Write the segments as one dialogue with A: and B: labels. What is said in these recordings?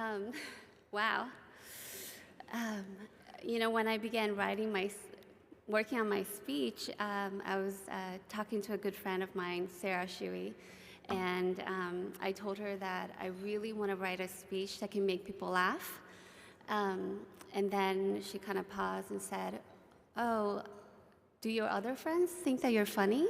A: Um, wow. Um, when I began working on my speech, I was talking to a good friend of mine, Sarah Shui, and I told her that I really want to write a speech that can make people laugh. And then she kind of paused and said, "Oh, do your other friends think that you're funny?"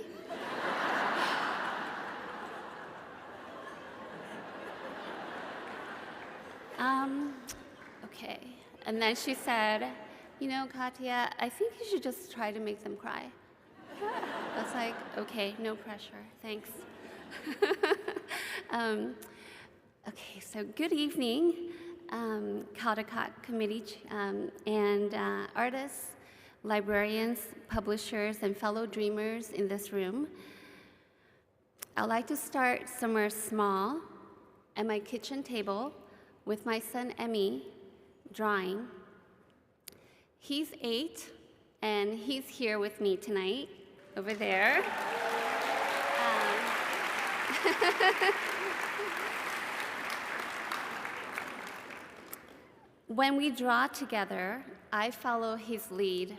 A: Okay. And then she said, Katya, I think you should just try to make them cry. I was like, okay, no pressure, thanks. Okay, so good evening, Caldecott Committee and artists, librarians, publishers, and fellow dreamers in this room. I'd like to start somewhere small at my kitchen table with my son, Emmy, drawing. He's 8, and he's here with me tonight, over there. When we draw together, I follow his lead.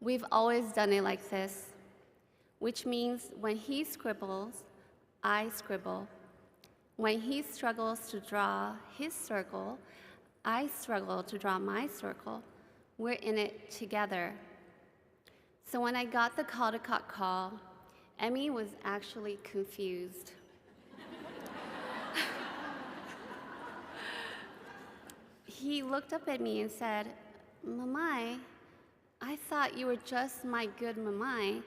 A: We've always done it like this, which means when he scribbles, I scribble. When he struggles to draw his circle, I struggle to draw my circle. We're in it together. So when I got the Caldecott call, Emmy was actually confused. He looked up at me and said, "Mamai, I thought you were just my good mamai.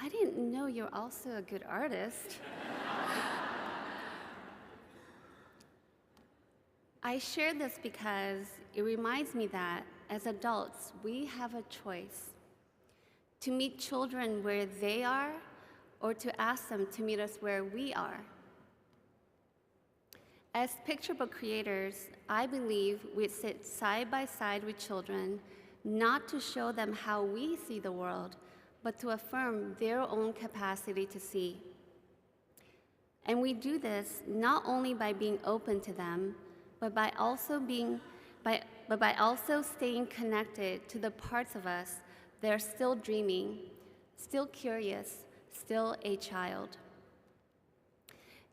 A: I didn't know you're also a good artist." I share this because it reminds me that, as adults, we have a choice to meet children where they are or to ask them to meet us where we are. As picture book creators, I believe we sit side by side with children, not to show them how we see the world, but to affirm their own capacity to see. And we do this not only by being open to them, but by also staying connected to the parts of us that are still dreaming, still curious, still a child.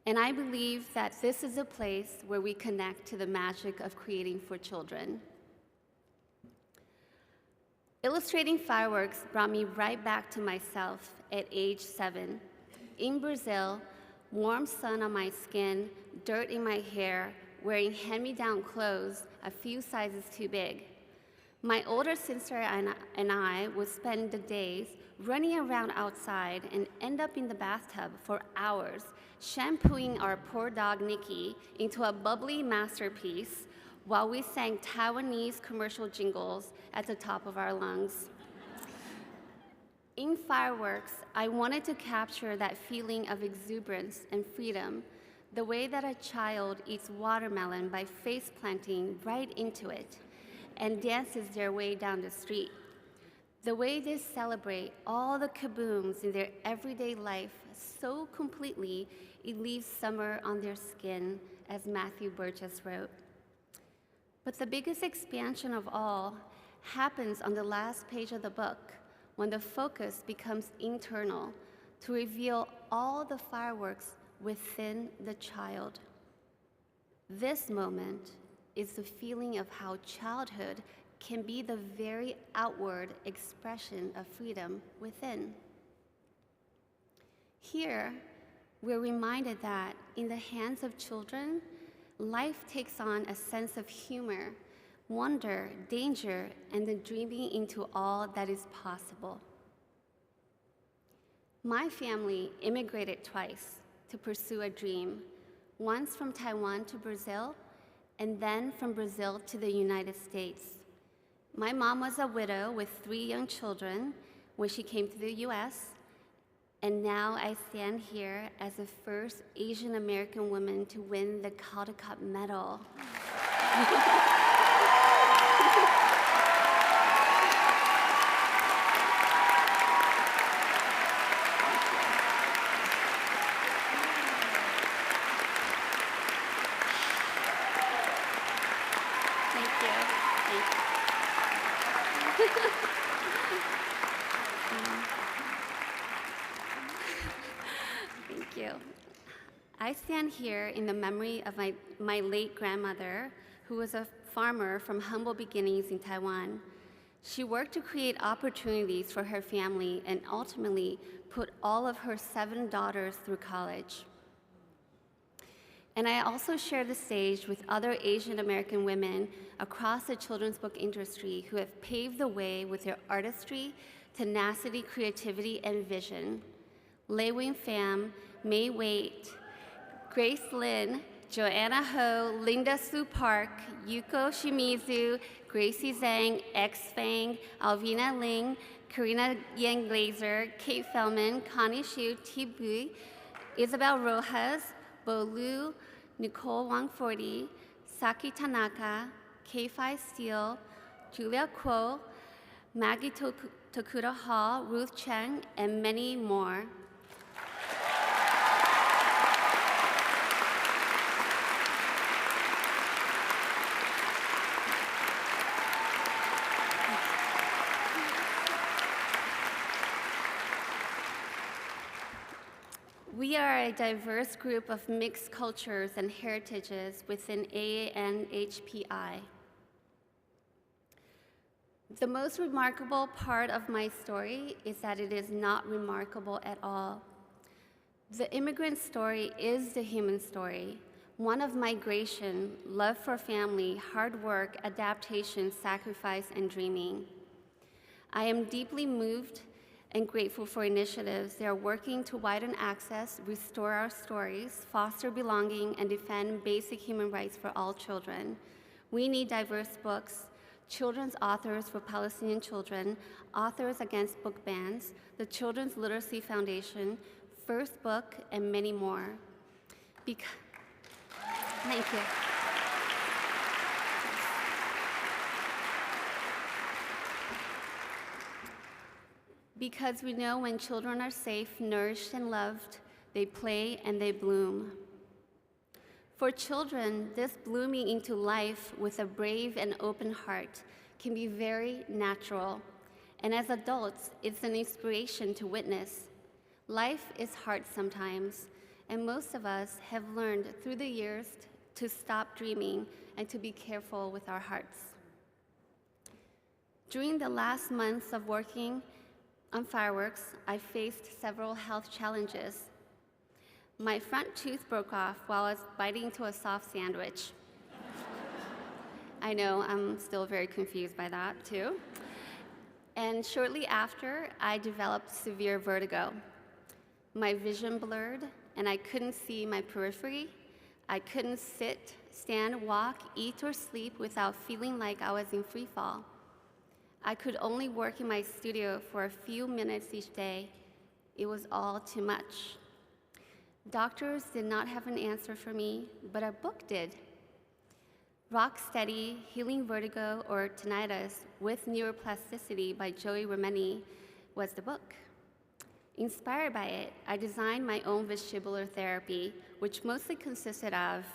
A: And I believe that this is a place where we connect to the magic of creating for children. Illustrating fireworks brought me right back to myself at age 7. In Brazil, warm sun on my skin, dirt in my hair, wearing hand-me-down clothes a few sizes too big. My older sister and I would spend the days running around outside and end up in the bathtub for hours, shampooing our poor dog Nikki into a bubbly masterpiece while we sang Taiwanese commercial jingles at the top of our lungs. In fireworks, I wanted to capture that feeling of exuberance and freedom, the way that a child eats watermelon by face planting right into it and dances their way down the street. The way they celebrate all the kabooms in their everyday life so completely it leaves summer on their skin, as Matthew Burgess wrote. But the biggest expansion of all happens on the last page of the book, when the focus becomes internal to reveal all the fireworks within the child. This moment is the feeling of how childhood can be the very outward expression of freedom within. Here, we're reminded that in the hands of children, life takes on a sense of humor, wonder, danger, and the dreaming into all that is possible. My family immigrated twice to pursue a dream, once from Taiwan to Brazil, and then from Brazil to the United States. My mom was a widow with 3 young children when she came to the US, and now I stand here as the first Asian American woman to win the Caldecott Medal. I stand here in the memory of my late grandmother, who was a farmer from humble beginnings in Taiwan. She worked to create opportunities for her family and ultimately put all of her 7 daughters through college. And I also share the stage with other Asian American women across the children's book industry who have paved the way with their artistry, tenacity, creativity, and vision. Lei Wing Pham, May Wait, Grace Lin, Joanna Ho, Linda Sue Park, Yuko Shimizu, Gracie Zhang, X Fang, Alvina Ling, Karina Yang Glazer, Kate Feldman, Connie Xu, T. Bui, Isabel Rojas, Bo Lu, Nicole Wang Forty, Saki Tanaka, K5 Steele, Julia Kuo, Maggie Tokuda Hall, Ruth Cheng, and many more. We are a diverse group of mixed cultures and heritages within AANHPI. The most remarkable part of my story is that it is not remarkable at all. The immigrant story is the human story, one of migration, love for family, hard work, adaptation, sacrifice, and dreaming. I am deeply moved and grateful for initiatives that are working to widen access, restore our stories, foster belonging, and defend basic human rights for all children. We need diverse books, children's authors for Palestinian children, Authors Against Book Bans, the Children's Literacy Foundation, First Book, and many more. Thank you. Because we know when children are safe, nourished, and loved, they play and they bloom. For children, this blooming into life with a brave and open heart can be very natural. And as adults, it's an inspiration to witness. Life is hard sometimes, and most of us have learned through the years to stop dreaming and to be careful with our hearts. During the last months of working on fireworks, I faced several health challenges. My front tooth broke off while I was biting into a soft sandwich. I know, I'm still very confused by that too. And shortly after, I developed severe vertigo. My vision blurred, and I couldn't see my periphery. I couldn't sit, stand, walk, eat, or sleep without feeling like I was in free fall. I could only work in my studio for a few minutes each day. It was all too much. Doctors did not have an answer for me, but a book did. Rock Steady, Healing Vertigo or Tinnitus with Neuroplasticity by Joey Remeni was the book. Inspired by it, I designed my own vestibular therapy, which mostly consisted of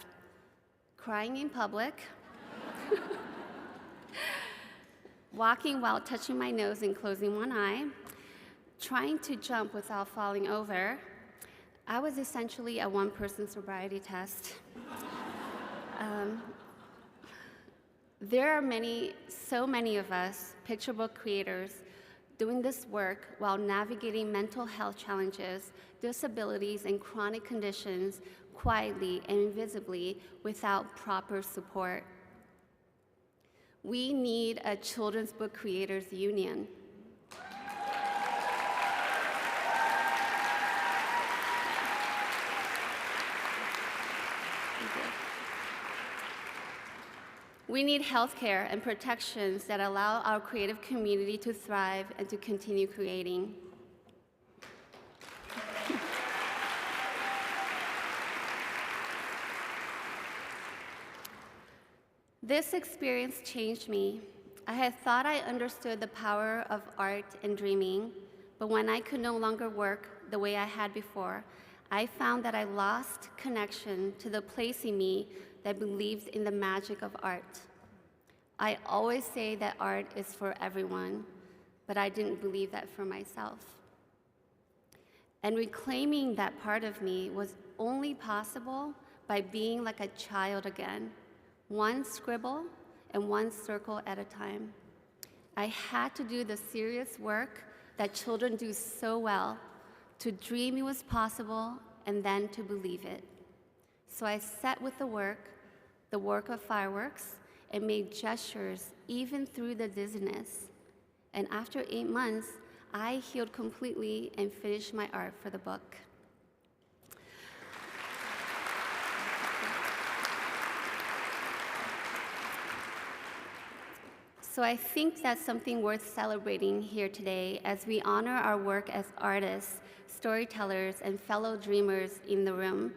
A: crying in public, walking while touching my nose and closing one eye, trying to jump without falling over. I was essentially a one-person sobriety test. There are so many of us, picture book creators, doing this work while navigating mental health challenges, disabilities, and chronic conditions quietly and invisibly without proper support. We need a Children's Book Creators Union. We need healthcare and protections that allow our creative community to thrive and to continue creating. This experience changed me. I had thought I understood the power of art and dreaming, but when I could no longer work the way I had before, I found that I lost connection to the place in me that believed in the magic of art. I always say that art is for everyone, but I didn't believe that for myself. And reclaiming that part of me was only possible by being like a child again, one scribble and one circle at a time. I had to do the serious work that children do so well, to dream it was possible and then to believe it. So I sat with the work of fireworks, and made gestures even through the dizziness. And after 8 months, I healed completely and finished my art for the book. So I think that's something worth celebrating here today as we honor our work as artists, storytellers, and fellow dreamers in the room.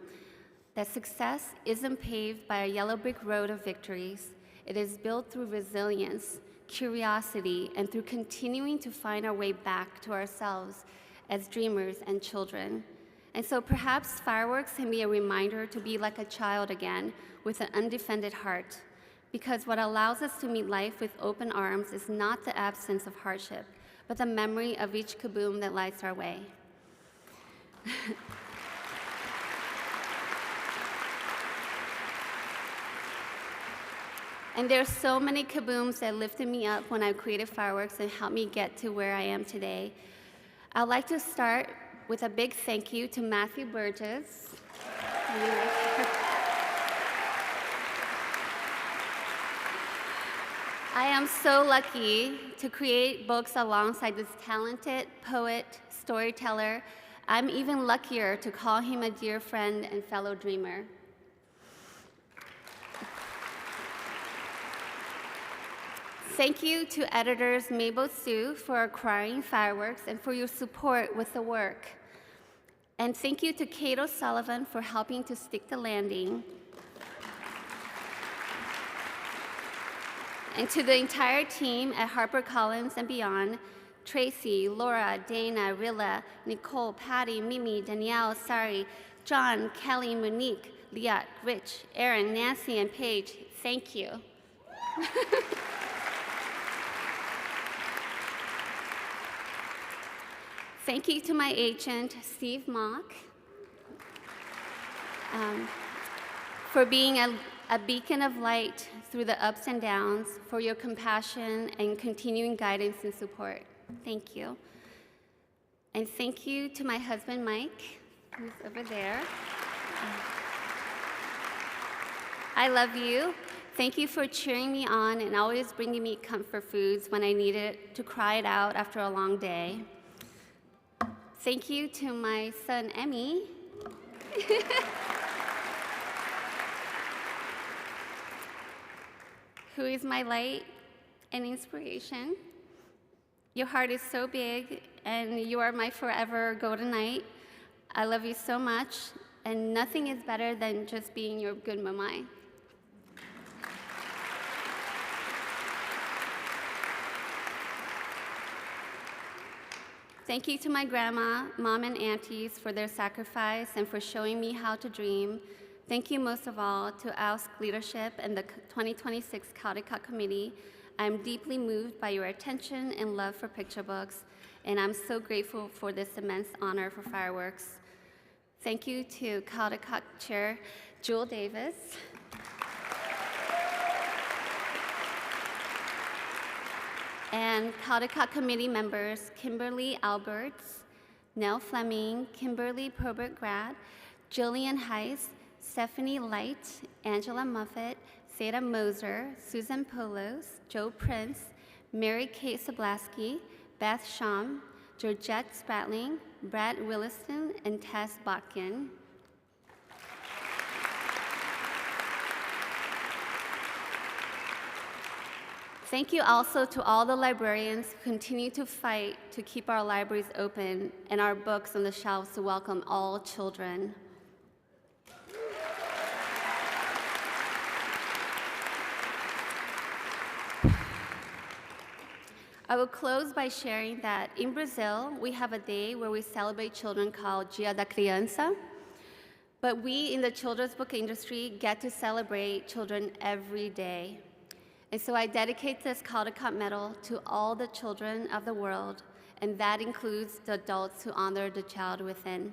A: That success isn't paved by a yellow brick road of victories. It is built through resilience, curiosity, and through continuing to find our way back to ourselves as dreamers and children. And so perhaps fireworks can be a reminder to be like a child again with an undefended heart. Because what allows us to meet life with open arms is not the absence of hardship, but the memory of each kaboom that lights our way. And there are so many kabooms that lifted me up when I created fireworks and helped me get to where I am today. I'd like to start with a big thank you to Matthew Burgess. I am so lucky to create books alongside this talented poet, storyteller. I'm even luckier to call him a dear friend and fellow dreamer. Thank you to editors Mabel Sue for acquiring fireworks and for your support with the work. And thank you to Kate O'Sullivan for helping to stick the landing. And to the entire team at HarperCollins and beyond, Tracy, Laura, Dana, Rilla, Nicole, Patty, Mimi, Danielle, Sari, John, Kelly, Monique, Liat, Rich, Aaron, Nancy, and Paige, thank you. Thank you to my agent, Steve Mock, for being a beacon of light through the ups and downs, for your compassion and continuing guidance and support. Thank you. And thank you to my husband, Mike, who's over there. I love you. Thank you for cheering me on and always bringing me comfort foods when I needed to cry it out after a long day. Thank you to my son, Emmy. Who is my light and inspiration. Your heart is so big, and you are my forever golden knight. I love you so much, and nothing is better than just being your good mamai. Thank you to my grandma, mom, and aunties for their sacrifice and for showing me how to dream. Thank you most of all to ALSC leadership and the 2026 Caldecott Committee. I'm deeply moved by your attention and love for picture books, and I'm so grateful for this immense honor for fireworks. Thank you to Caldecott Chair Jewel Davis. And Caldecott Committee members Kimberly Alberts, Nell Fleming, Kimberly Probert-Grad, Jillian Heiss, Stephanie Light, Angela Muffet, Theda Moser, Susan Polos, Joe Prince, Mary Kate Sablaski, Beth Sham, Georgette Spratling, Brad Williston, and Tess Botkin. Thank you also to all the librarians who continue to fight to keep our libraries open and our books on the shelves to welcome all children. I will close by sharing that in Brazil, we have a day where we celebrate children called Dia da Criança, but we in the children's book industry get to celebrate children every day. And so I dedicate this Caldecott Medal to all the children of the world and that includes the adults who honor the child within.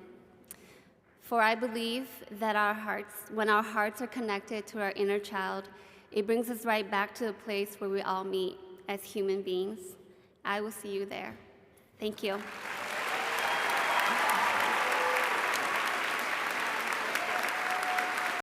A: For I believe that when our hearts are connected to our inner child, it brings us right back to a place where we all meet as human beings. I will see you there. Thank you.